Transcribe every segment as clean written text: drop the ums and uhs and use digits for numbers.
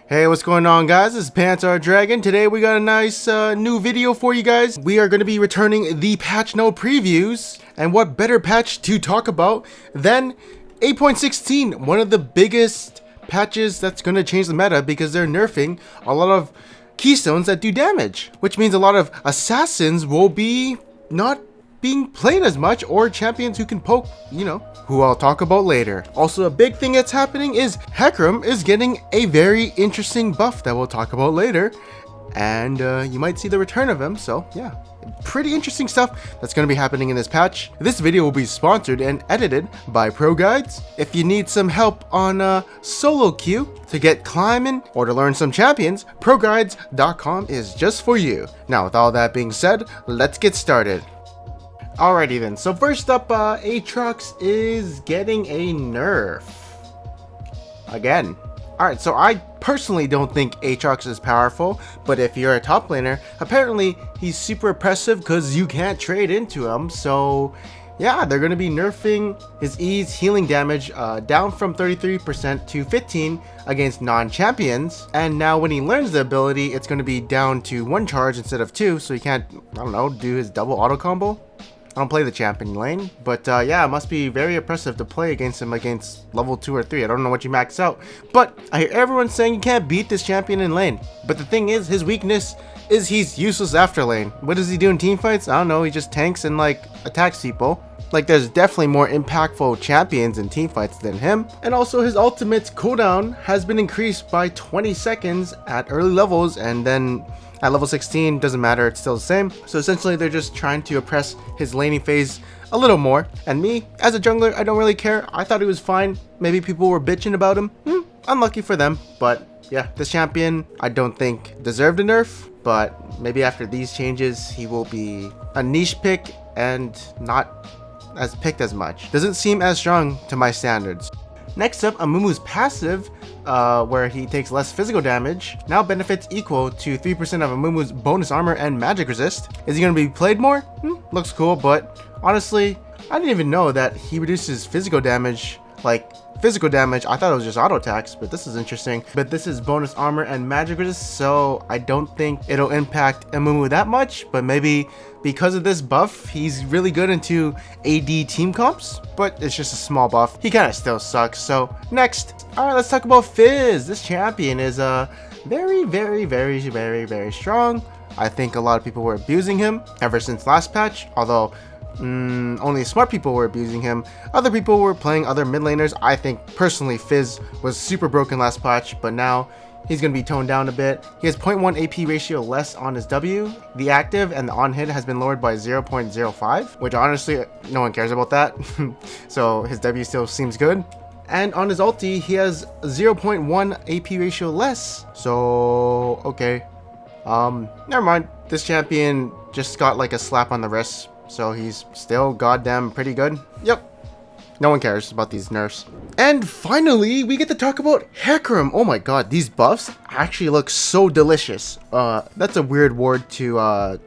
Hey, what's going on, guys? This is Pantsar Dragon. Today we got a nice new video for you guys. We are going to be returning the patch note previews, and what better patch to talk about than 8.16, one of the biggest patches that's going to change the meta because they're nerfing a lot of keystones that do damage, which means a lot of assassins will be not being played as much, or champions who can poke, who I'll talk about later. Also, a big thing that's happening is Hecarim is getting a very interesting buff that we'll talk about later, and you might see the return of him. So yeah, pretty interesting stuff that's going to be happening in this patch. This video will be sponsored and edited by Pro Guides. If you need some help on solo queue to get climbing or to learn some champions, ProGuides.com is just for you. Now, with all that being said, let's get started. Alrighty then, so first up, Aatrox is getting a nerf. Again. Alright, so I personally don't think Aatrox is powerful, but if you're a top laner, apparently he's super oppressive because you can't trade into him, so yeah, they're going to be nerfing his E's healing damage down from 33% to 15% against non-champions, and now when he learns the ability, it's going to be down to 1 charge instead of 2, so he can't, do his double auto combo. I don't play the champion lane, but yeah, it must be very oppressive to play against him against level 2 or 3. I don't know what you max out, but I hear everyone saying you can't beat this champion in lane. But the thing is, his weakness is he's useless after lane. What does he do in team fights? I don't know, he just tanks and attacks people. There's definitely more impactful champions in team fights than him. And also his ultimate's cooldown has been increased by 20 seconds at early levels, and then at level 16, doesn't matter, it's still the same. So essentially they're just trying to oppress his laning phase a little more. And me, as a jungler, I don't really care. I thought he was fine. Maybe people were bitching about him. Unlucky for them. But yeah, this champion I don't think deserved a nerf. But maybe after these changes, he will be a niche pick and not as picked as much. Doesn't seem as strong to my standards. Next up, Amumu's passive, where he takes less physical damage, now benefits equal to 3% of Amumu's bonus armor and magic resist. Is he going to be played more? Looks cool, but honestly, I didn't even know that he reduces physical damage. Physical damage, I thought it was just auto attacks, but this is interesting. But this is bonus armor and magic resist, so I don't think it'll impact Amumu that much, but maybe because of this buff, he's really good into AD team comps, but it's just a small buff. He kind of still sucks. So next, all right, let's talk about Fizz. This champion is very, very, very, very, very strong. I think a lot of people were abusing him ever since last patch, although only smart people were abusing him. Other people were playing other mid laners. I think personally Fizz was super broken last patch, but now he's going to be toned down a bit. He has 0.1 AP ratio less on his W. The active and the on hit has been lowered by 0.05, which honestly no one cares about that. So his W still seems good. And on his ulti he has 0.1 AP ratio less. So okay, never mind. This champion just got a slap on the wrist. So he's still goddamn pretty good. Yep. No one cares about these nerfs. And finally, we get to talk about Hecarim. Oh my god, these buffs actually look so delicious. That's a weird word to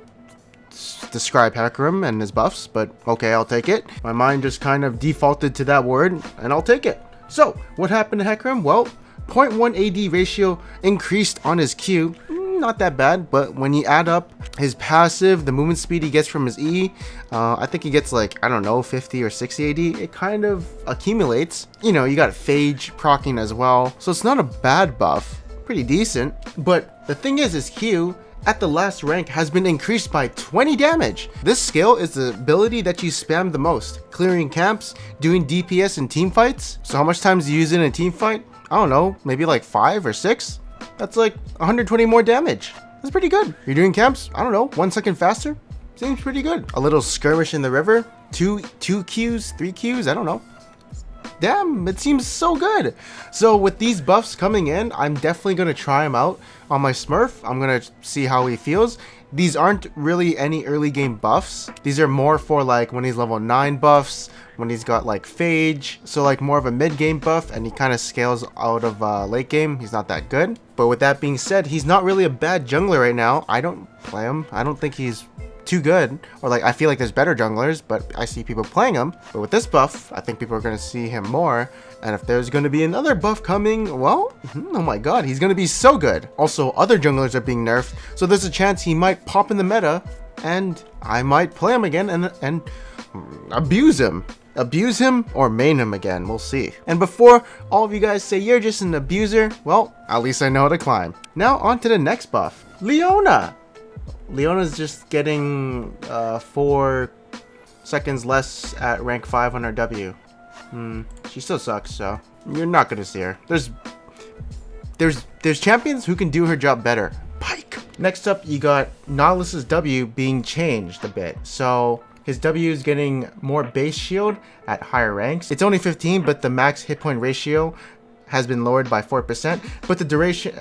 describe Hecarim and his buffs, but okay, I'll take it. My mind just kind of defaulted to that word, and I'll take it. So, what happened to Hecarim? Well, 0.1 AD ratio increased on his Q. Not that bad, but when you add up his passive, the movement speed he gets from his E, I think he gets 50 or 60 AD. It kind of accumulates. You got Phage proccing as well, so it's not a bad buff, pretty decent. But the thing is, his Q at the last rank has been increased by 20 damage. This skill is the ability that you spam the most, clearing camps, doing DPS in team fights. So how much times do you use it in a team fight? I don't know, maybe 5 or 6. That's 120 more damage. That's pretty good. You're doing camps, I don't know, 1 second faster? Seems pretty good. A little skirmish in the river, 2 Qs, 3 Qs, I don't know. Damn, it seems so good. So with these buffs coming in, I'm definitely going to try him out on my Smurf. I'm going to see how he feels. These aren't really any early game buffs. These are more for when he's level 9 buffs, when he's got Phage, so more of a mid game buff, and he kind of scales out of late game. He's not that good. But with that being said, he's not really a bad jungler right now. I don't play him. I don't think he's too good, or like I feel like there's better junglers, but I see people playing him. But with this buff, I think people are going to see him more. And if there's going to be another buff coming, well, oh my god, he's going to be so good. Also, other junglers are being nerfed, so there's a chance he might pop in the meta, and I might play him again and abuse him. Abuse him or main him again, we'll see. And before all of you guys say you're just an abuser, well, at least I know how to climb. Now on to the next buff, Leona. Leona's just getting 4 seconds less at rank 5 on her W. She still sucks, so you're not gonna see her. There's champions who can do her job better. Pike. Next up, you got Nautilus's W being changed a bit. So his W is getting more base shield at higher ranks. It's only 15, but the max hit point ratio has been lowered by 4%, but the duration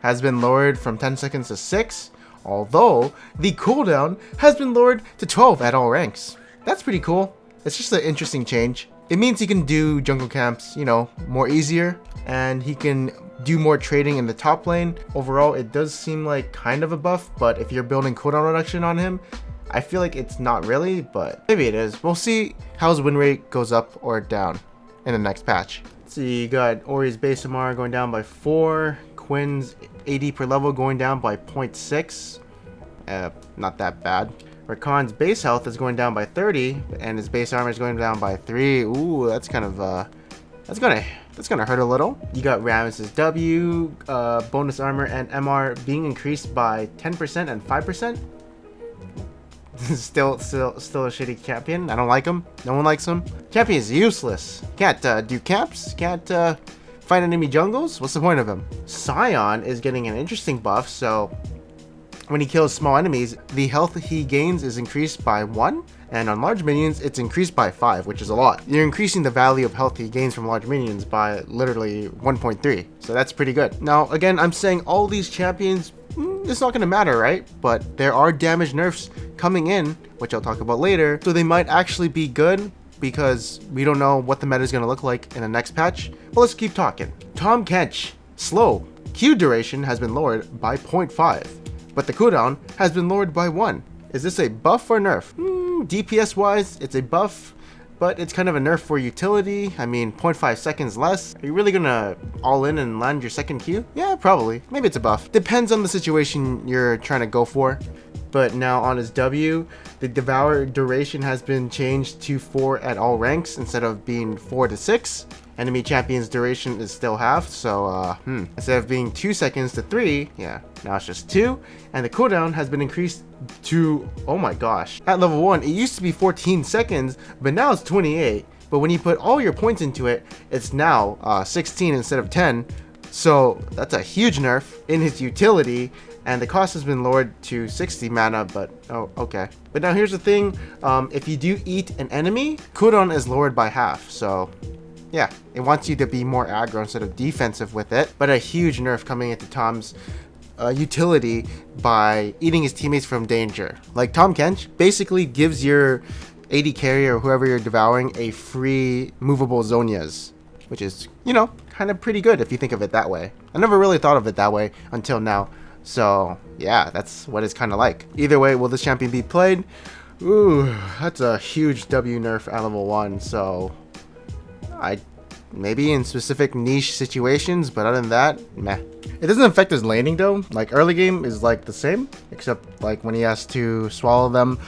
has been lowered from 10 seconds to 6, although the cooldown has been lowered to 12 at all ranks. That's pretty cool. It's just an interesting change. It means he can do jungle camps, you know, more easier, and he can do more trading in the top lane. Overall, it does seem like kind of a buff, but if you're building cooldown reduction on him, I feel like it's not really, but maybe it is. We'll see how his win rate goes up or down in the next patch. So you got Ori's base MR going down by 4, Quinn's AD per level going down by 0.6. Not that bad. Rakan's base health is going down by 30, and his base armor is going down by 3. Ooh, that's kind of that's gonna hurt a little. You got Rammus's W, bonus armor and MR being increased by 10% and 5%. still a shitty champion. I don't like him. No one likes him. Champion is useless. Can't do camps. Can't fight enemy jungles. What's the point of him? Scion is getting an interesting buff. So when he kills small enemies, the health he gains is increased by 1, and on large minions, it's increased by 5, which is a lot. You're increasing the value of health he gains from large minions by literally 1.3, so that's pretty good. Now, again, I'm saying all these champions, it's not going to matter, right? But there are damage nerfs coming in, which I'll talk about later, so they might actually be good, because we don't know what the meta is going to look like in the next patch. But let's keep talking. Tahm Kench, slow. Q duration has been lowered by 0.5. But the cooldown has been lowered by 1. Is this a buff or nerf? DPS wise, it's a buff, but it's kind of a nerf for utility. I mean, 0.5 seconds less. Are you really gonna all in and land your second Q? Yeah, probably. Maybe it's a buff. Depends on the situation you're trying to go for. But now on his W, the Devour duration has been changed to 4 at all ranks instead of being 4 to 6. Enemy champion's duration is still half, so instead of being 2 seconds to 3, yeah, now it's just 2, and the cooldown has been increased to, oh my gosh, at level 1 it used to be 14 seconds, but now it's 28, but when you put all your points into it, it's now 16 instead of 10, so that's a huge nerf in his utility, and the cost has been lowered to 60 mana, but oh, okay. But now here's the thing, if you do eat an enemy, cooldown is lowered by half, so yeah, it wants you to be more aggro instead of defensive with it, but a huge nerf coming into Tahm's utility by eating his teammates from danger. Like Tahm Kench basically gives your AD carrier or whoever you're devouring a free movable Zonias, which is, you know, kind of pretty good if you think of it that way. I never really thought of it that way until now. So yeah, that's what it's kind of like. Either way, will this champion be played? Ooh, that's a huge W nerf at level 1, so maybe in specific niche situations, but other than that, meh. It doesn't affect his laning though. Like early game is like the same, except like when he has to swallow them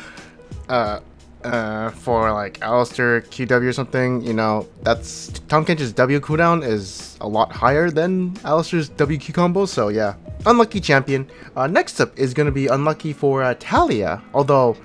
for like Alistair QW or something, you know, that's Tahm Kench's W cooldown is a lot higher than Alistair's WQ combo, so yeah. Unlucky champion. Next up is gonna be unlucky for Talia, although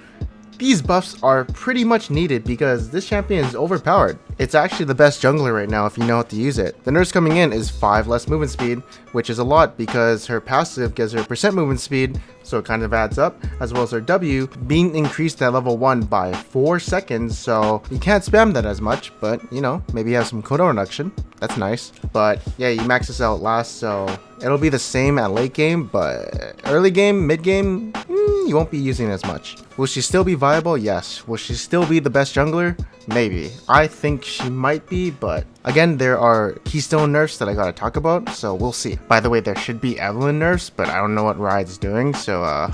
these buffs are pretty much needed because this champion is overpowered. It's actually the best jungler right now if you know how to use it. The nerfs coming in is 5 less movement speed, which is a lot because her passive gives her percent movement speed, so it kind of adds up, as well as her W being increased at level 1 by 4 seconds, so you can't spam that as much, but you know, maybe you have some cooldown reduction. That's nice. But yeah, you max this out last, so it'll be the same at late game, but early game, mid game, you won't be using as much. Will she still be viable? Yes. Will she still be the best jungler? Maybe. I think she might be, but again, there are Keystone nerfs that I gotta talk about, so we'll see. By the way, there should be Evelyn nerfs, but I don't know what Riot's doing, so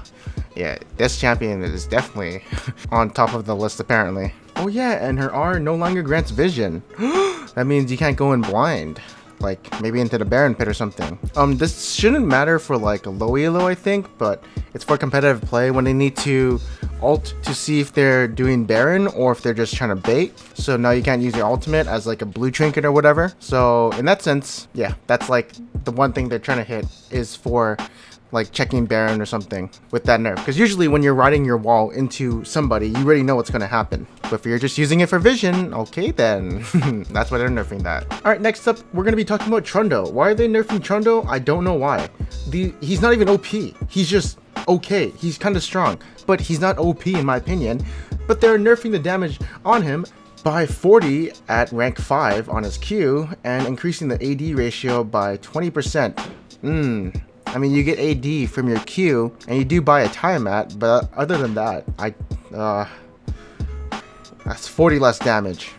Yeah, this champion is definitely on top of the list apparently. Oh yeah, and her R no longer grants vision. That means you can't go in blind. Like maybe into the Baron pit or something. This shouldn't matter for like a low elo, I think, but it's for competitive play when they need to ult to see if they're doing Baron or if they're just trying to bait. So now you can't use your ultimate as like a blue trinket or whatever. So in that sense, yeah, that's like the one thing they're trying to hit is for like checking Baron or something with that nerf. Because usually when you're riding your wall into somebody, you already know what's going to happen. But if you're just using it for vision, okay then. That's why they're nerfing that. Alright, next up, we're going to be talking about Trundle. Why are they nerfing Trundle? I don't know why. He's not even OP. He's just okay. He's kind of strong. But he's not OP in my opinion. But they're nerfing the damage on him by 40 at rank 5 on his Q and increasing the AD ratio by 20%. I mean, you get AD from your Q, and you do buy a time mat, but other than that, that's 40 less damage.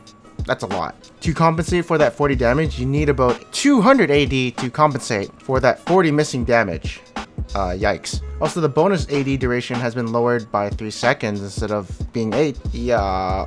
That's a lot. To compensate for that 40 damage, you need about 200 AD to compensate for that 40 missing damage. Yikes. Also, the bonus AD duration has been lowered by 3 seconds instead of being 8. Yeah,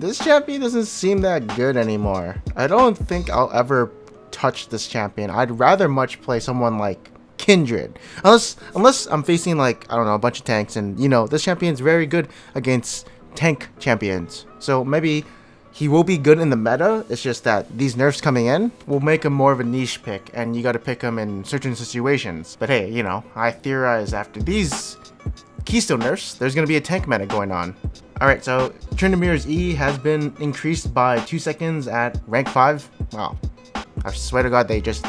this champion doesn't seem that good anymore. I don't think I'll ever touch this champion. I'd rather much play someone like Kindred, unless I'm facing like, I don't know, a bunch of tanks, and you know this champion's very good against tank champions, so maybe he will be good in the meta. It's just that these nerfs coming in will make him more of a niche pick, and you got to pick him in certain situations. But hey, you know, I theorize after these Keystone nerfs there's going to be a tank meta going on. Alright, so Tryndamere's E has been increased by 2 seconds at rank 5. Wow, I swear to God they just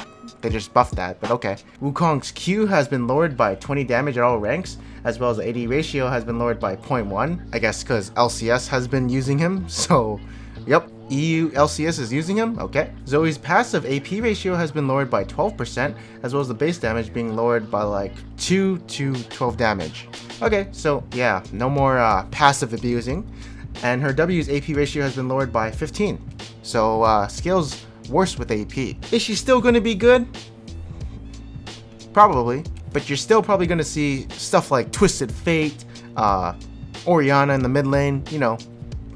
buffed that, but okay. Wukong's Q has been lowered by 20 damage at all ranks, as well as the AD ratio has been lowered by 0.1. I guess because LCS has been using him, so yep, EU LCS is using him, okay. Zoe's passive AP ratio has been lowered by 12%, as well as the base damage being lowered by like 2 to 12 damage. Okay, so yeah, no more passive abusing. And her W's AP ratio has been lowered by 15. So skills worse with AP. Is she still going to be good? Probably, but you're still probably going to see stuff like Twisted Fate, Orianna in the mid lane, you know,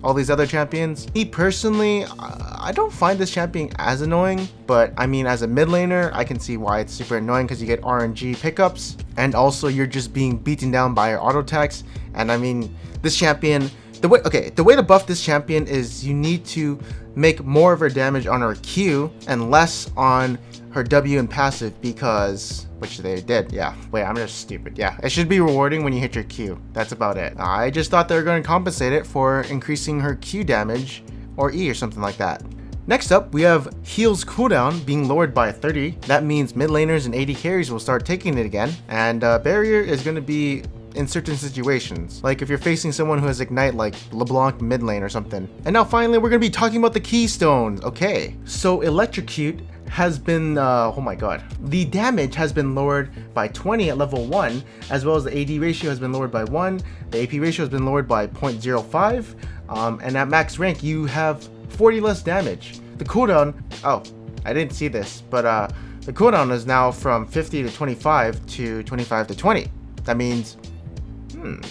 all these other champions. Me personally, I don't find this champion as annoying, but I mean, as a mid laner, I can see why it's super annoying because you get RNG pickups, and also you're just being beaten down by your auto attacks. And I mean, this champion, the way to buff this champion is you need to make more of her damage on her Q and less on her W and passive, because, which they did, yeah. Wait, I'm just stupid. Yeah, it should be rewarding when you hit your Q. That's about it. I just thought they were going to compensate it for increasing her Q damage or E or something like that. Next up, we have heal's cooldown being lowered by 30. That means mid laners and AD carries will start taking it again, and barrier is going to be in certain situations, like if you're facing someone who has ignite like LeBlanc mid lane or something. And now finally we're going to be talking about the Keystones. Okay, so electrocute has been oh my god, the damage has been lowered by 20 at level 1, as well as the AD ratio has been lowered by 1, the AP ratio has been lowered by 0.05, and at max rank you have 40 less damage. The cooldown, oh, I didn't see this, but the cooldown is now from 50 to 25 to 25 to 20. That means,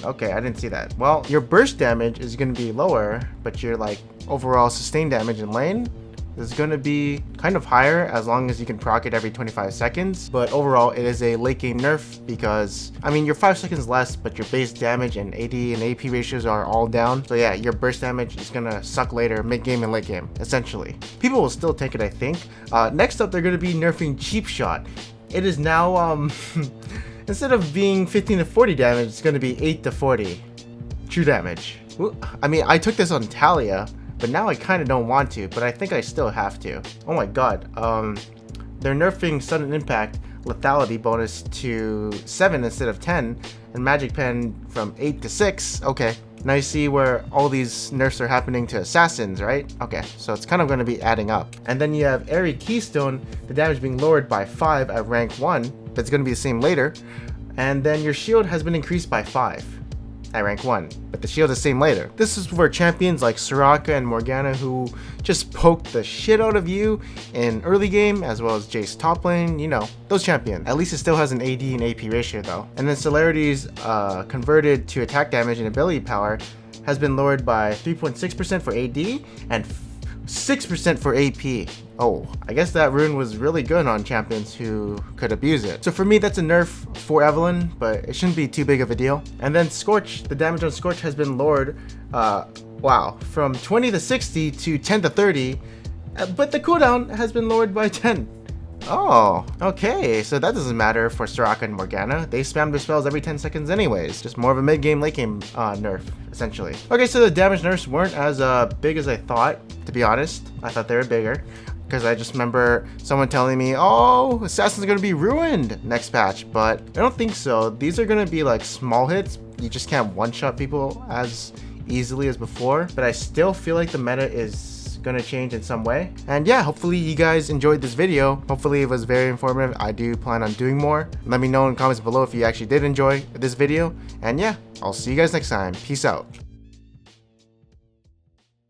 okay, I didn't see that. Well, your burst damage is going to be lower, but your like overall sustained damage in lane is going to be kind of higher as long as you can proc it every 25 seconds. But overall, it is a late game nerf because, I mean, you're 5 seconds less, but your base damage and AD and AP ratios are all down. So yeah, your burst damage is going to suck later, mid game and late game, essentially. People will still take it, I think. Next up, they're going to be nerfing Cheap Shot. It is now, instead of being 15 to 40 damage, it's going to be 8 to 40 true damage. I mean, I took this on Talia, but now I kind of don't want to, but I think I still have to. Oh my god, they're nerfing sudden impact lethality bonus to 7 instead of 10, and magic pen from 8 to 6. Okay, now you see where all these nerfs are happening to assassins, right? Okay, so it's kind of going to be adding up. And then you have Airy Keystone, the damage being lowered by 5 at rank 1, but it's going to be the same later. And then your shield has been increased by 5. at rank 1, but the shield is same later. This is for champions like Soraka and Morgana who just poke the shit out of you in early game, as well as Jace top lane, you know, those champions. At least it still has an AD and AP ratio though. And then Celerity's converted to attack damage and ability power has been lowered by 3.6% for AD and 6% for AP. Oh, I guess that rune was really good on champions who could abuse it. So for me, that's a nerf for Evelynn, but it shouldn't be too big of a deal. And then Scorch, the damage on Scorch has been lowered, wow, from 20 to 60 to 10 to 30, but the cooldown has been lowered by 10. Oh, okay, so that doesn't matter for Soraka and Morgana. They spam their spells every 10 seconds anyways. Just more of a mid-game, late-game nerf, essentially. Okay, so the damage nerfs weren't as big as I thought, to be honest. I thought they were bigger, because I just remember someone telling me, oh, Assassin's gonna be ruined next patch, but I don't think so. These are gonna be like small hits. You just can't one-shot people as easily as before, but I still feel like the meta is gonna change in some way. And yeah, hopefully you guys enjoyed this video. Hopefully it was very informative. I do plan on doing more. Let me know in the comments below if you actually did enjoy this video. And yeah, I'll see you guys next time. Peace out.